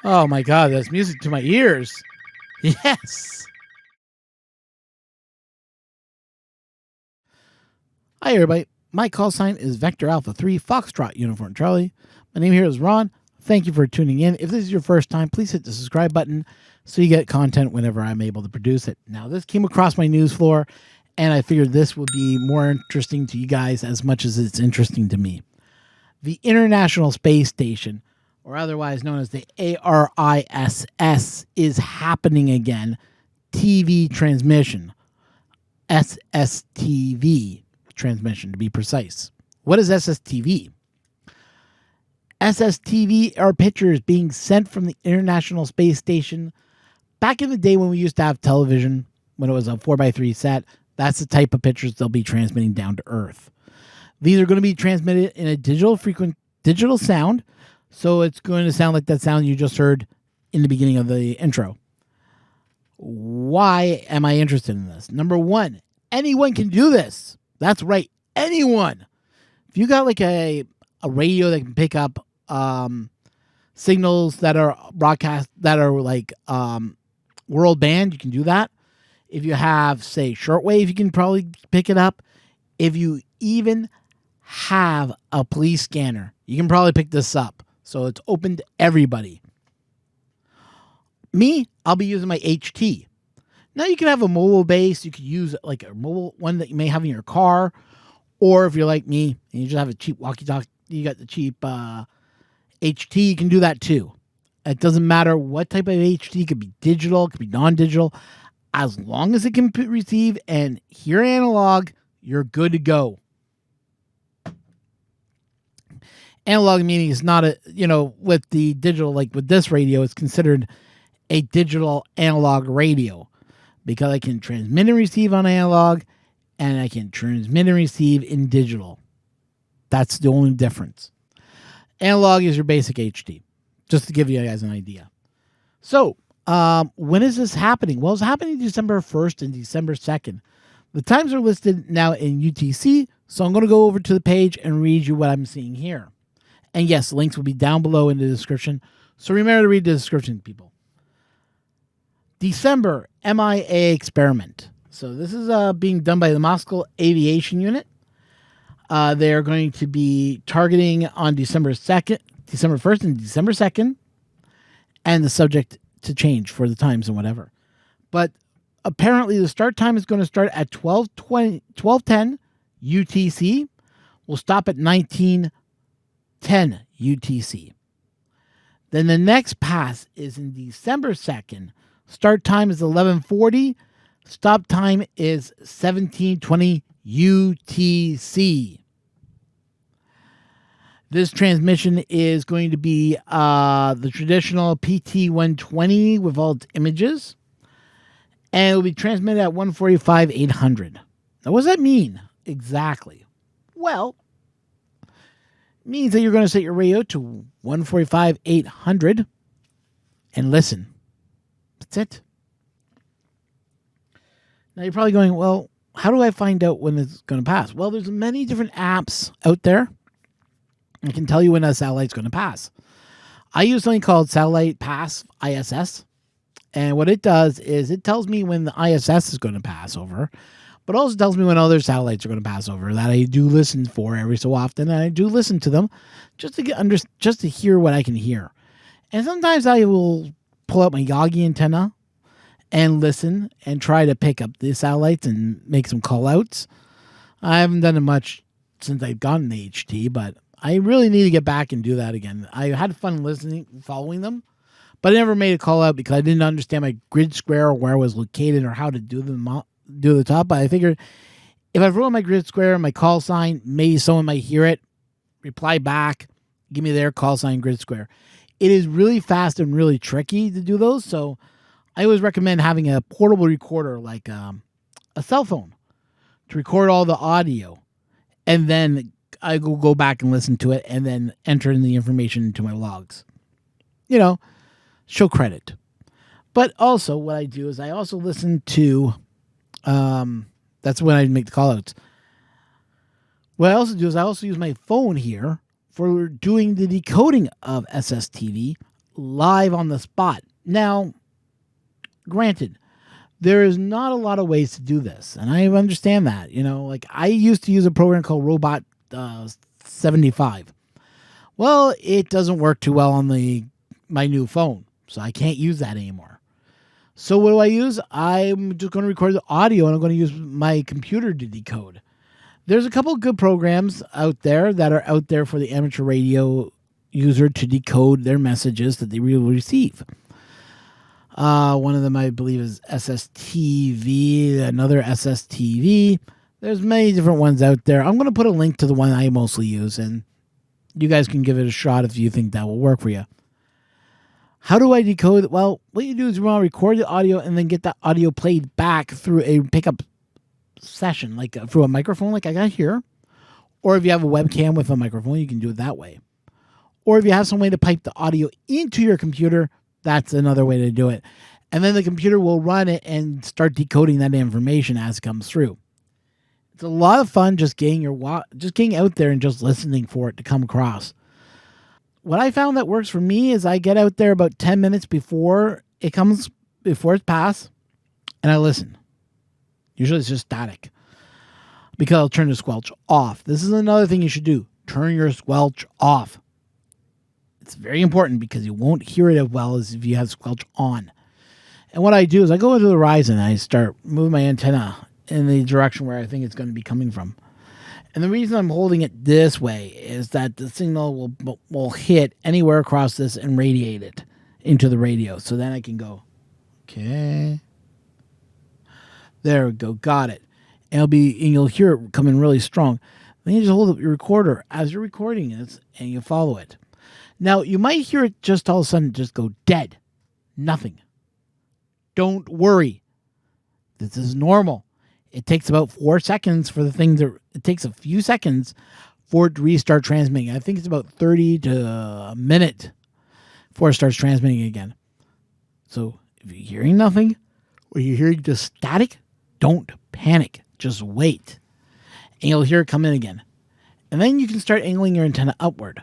Oh my God, that's music to my ears. Yes. Hi, everybody. My call sign is Vector Alpha 3 Foxtrot Uniform Charlie. My name here is Ron. Thank you for tuning in. If this is your first time, please hit the subscribe button so you get content whenever I'm able to produce it. Now, this came across my news floor, and I figured this would be more interesting to you guys as much as it's interesting to me. The International Space Station, or otherwise known as the ARISS, is happening again. TV transmission. SSTV transmission, to be precise. What is SSTV? SSTV are pictures being sent from the International Space Station. Back in the day when we used to have television, when it was a 4x3 set, that's the type of pictures they'll be transmitting down to Earth. These are going to be transmitted in a digital sound, so it's going to sound like that sound you just heard in the beginning of the intro. Why am I interested in this? Number one, anyone can do this. That's right, anyone. If you got like a radio that can pick up signals that are broadcast, that are like world band, you can do that. If you have, say, shortwave, you can probably pick it up. If you even have a police scanner, you can probably pick this up. So it's open to everybody. Me, I'll be using my HT. Now you can have a mobile base. You could use like a mobile one that you may have in your car. Or if you're like me and you just have a cheap walkie-talkie, you got the cheap HT, you can do that too. It doesn't matter what type of HT. It could be digital, it could be non-digital. As long as it can receive and hear analog, you're good to go. Analog meaning is not with the digital, like with this radio, it's considered a digital analog radio because I can transmit and receive on analog and I can transmit and receive in digital. That's the only difference. Analog is your basic HT, just to give you guys an idea. So, when is this happening? Well, it's happening December 1st and December 2nd. The times are listed now in UTC, so I'm going to go over to the page and read you what I'm seeing here. And yes, links will be down below in the description, so remember to read the description, people. December MIA experiment. So this is being done by the Moscow Aviation Unit. They're going to be targeting on December 1st and December 2nd, and the subject to change for the times and whatever. But apparently the start time is going to start at 12:10 UTC. We'll stop at 19:10 UTC. Then the next pass is in December 2nd. Start time is 11:40. Stop time is 17:20 UTC. This transmission is going to be the traditional PT-120 with all its images. And it will be transmitted at 145/800. Now, what does that mean exactly? Well, it means that you're going to set your radio to 145/800 and listen. That's it. Now, you're probably going, well, how do I find out when it's going to pass? Well, there's many different apps out there. I can tell you when a satellite's going to pass. I use something called Satellite Pass ISS. And what it does is it tells me when the ISS is going to pass over, but also tells me when other satellites are going to pass over that I do listen for every so often. And I do listen to them just to hear what I can hear. And sometimes I will pull out my Yagi antenna and listen and try to pick up the satellites and make some call outs. I haven't done it much since I've gotten the HT, but I really need to get back and do that again. I had fun following them, but I never made a call out because I didn't understand my grid square or where I was located or how to do the top. But I figured if I wrote my grid square, my call sign, maybe someone might hear it, reply back, give me their call sign grid square. It is really fast and really tricky to do those, so I always recommend having a portable recorder like a cell phone to record all the audio, and then I will go back and listen to it and then enter in the information into my logs. Show credit. But also what I do is I also listen to, that's when I make the call outs. What I also do is I also use my phone here for doing the decoding of SSTV live on the spot. Now, granted, there is not a lot of ways to do this, and I understand that. Like I used to use a program called Robot 75. Well, it doesn't work too well on my new phone, so I can't use that anymore. So what do I use? I'm just going to record the audio, and I'm going to use my computer to decode. There's a couple of good programs out there that are out there for the amateur radio user to decode their messages that they will receive. One of them, I believe, is Sstv, another Sstv. There's many different ones out there. I'm going to put a link to the one I mostly use, and you guys can give it a shot if you think that will work for you. How do I decode? Well, what you do is you want to record the audio and then get that audio played back through a pickup session, like through a microphone like I got here. Or if you have a webcam with a microphone, you can do it that way. Or if you have some way to pipe the audio into your computer, that's another way to do it. And then the computer will run it and start decoding that information as it comes through. It's a lot of fun just getting out there and just listening for it to come across. What I found that works for me is I get out there about 10 minutes before it's passed, and I listen. Usually it's just static, because I'll turn the squelch off. This is another thing you should do. Turn your squelch off. It's very important because you won't hear it as well as if you have squelch on. And what I do is I go into the horizon and I start moving my antenna in the direction where I think it's going to be coming from. And the reason I'm holding it this way is that the signal will hit anywhere across this and radiate it into the radio. So then I can go, okay. There we go. Got it. And you'll hear it coming really strong. Then you just hold up your recorder as you're recording it and you follow it. Now, you might hear it just all of a sudden just go dead. Nothing. Don't worry. This is normal. It takes about 4 seconds for the thing it takes a few seconds for it to restart transmitting. I think it's about 30 to a minute before it starts transmitting again. So if you're hearing nothing or you're hearing just static, don't panic. Just wait. And you'll hear it come in again. And then you can start angling your antenna upward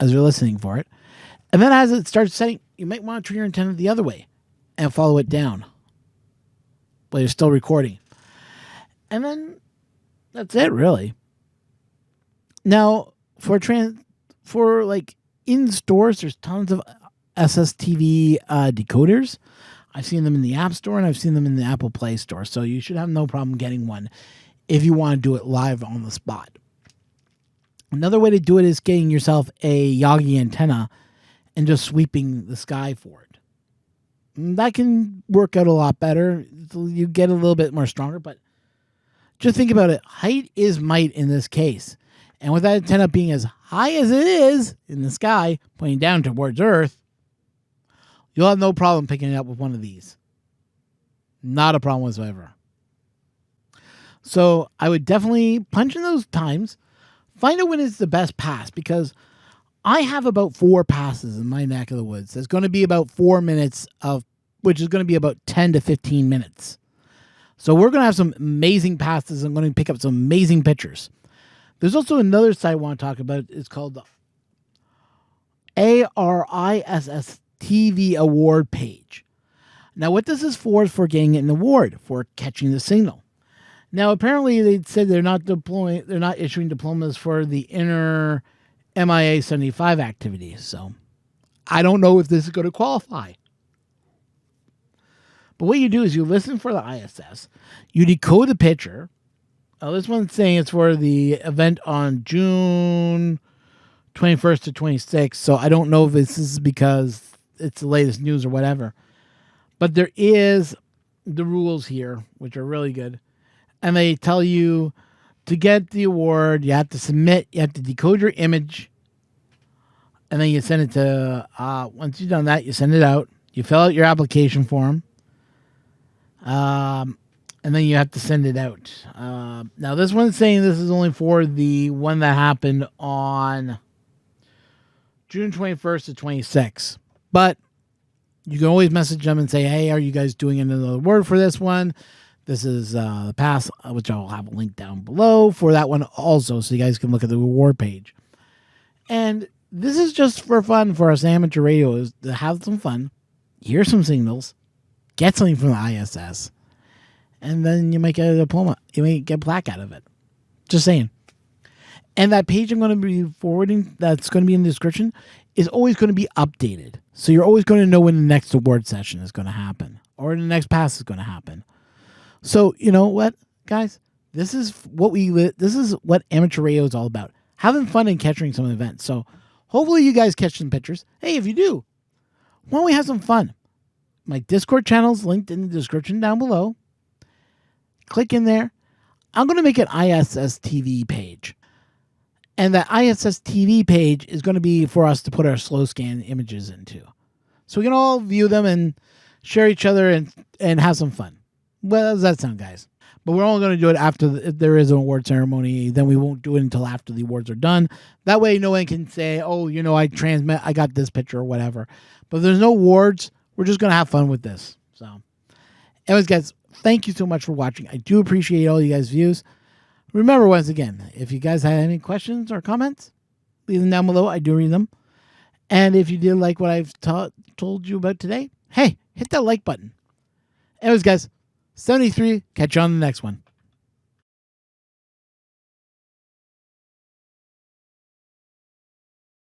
as you're listening for it. And then as it starts setting, you might want to turn your antenna the other way and follow it down while you're still recording. And then that's it, really. Now, for like in stores, there's tons of Sstv decoders. I've seen them in the App Store and I've seen them in the Apple Play Store. So you should have no problem getting one if you want to do it live on the spot. Another way to do it is getting yourself a Yagi antenna and just sweeping the sky for it. That can work out a lot better. You get a little bit more stronger, but just think about it. Height is might in this case. And with that antenna being as high as it is in the sky, pointing down towards Earth, you'll have no problem picking it up with one of these. Not a problem whatsoever. So I would definitely punch in those times. Find out when is the best pass, because I have about 4 passes in my neck of the woods. There's going to be about 4 minutes which is going to be about 10 to 15 minutes. So we're going to have some amazing passes. I'm going to pick up some amazing pictures. There's also another site I want to talk about. It's called the ARISS TV award page. Now, what this is for getting an award for catching the signal. Now, apparently, they said they're not issuing diplomas for the inner MIA 75 activities. So, I don't know if this is going to qualify. But what you do is you listen for the ISS, you decode the picture. This one's saying it's for the event on June 21st to 26th. So I don't know if this is because it's the latest news or whatever. But there is the rules here, which are really good. And they tell you to get the award, you have to decode your image. And then you send it to, once you've done that, you send it out. You fill out your application form. And then you have to send it out. Now, this one's saying this is only for the one that happened on June 21st to 26th. But you can always message them and say, hey, are you guys doing another award for this one? This is the pass, which I'll have a link down below for that one also, so you guys can look at the reward page. And this is just for fun for us amateur radios to have some fun, hear some signals, get something from the ISS, and then you might get a diploma. You might get a plaque out of it. Just saying. And that page I'm going to be forwarding, that's going to be in the description, is always going to be updated. So you're always going to know when the next award session is going to happen or the next pass is going to happen. So you know what, guys? This is what amateur radio is all about. Having fun and catching some events. So hopefully you guys catch some pictures. Hey, if you do, why don't we have some fun? My Discord channel is linked in the description down below. Click in there. I'm going to make an ISS TV page. And that ISS TV page is going to be for us to put our slow scan images into. So we can all view them and share each other and have some fun. Well, how does that sound, guys? But we're only going to do it after if there is an award ceremony. Then we won't do it until after the awards are done. That way no one can say, oh, you know, I got this picture or whatever. But if there's no awards, we're just going to have fun with this. So anyways, guys, thank you so much for watching. I do appreciate all you guys' views. Remember, once again, if you guys had any questions or comments, leave them down below. I do read them. And if you did like what I've told you about today, hey, hit that like button. Anyways, guys, 73. Catch you on the next one.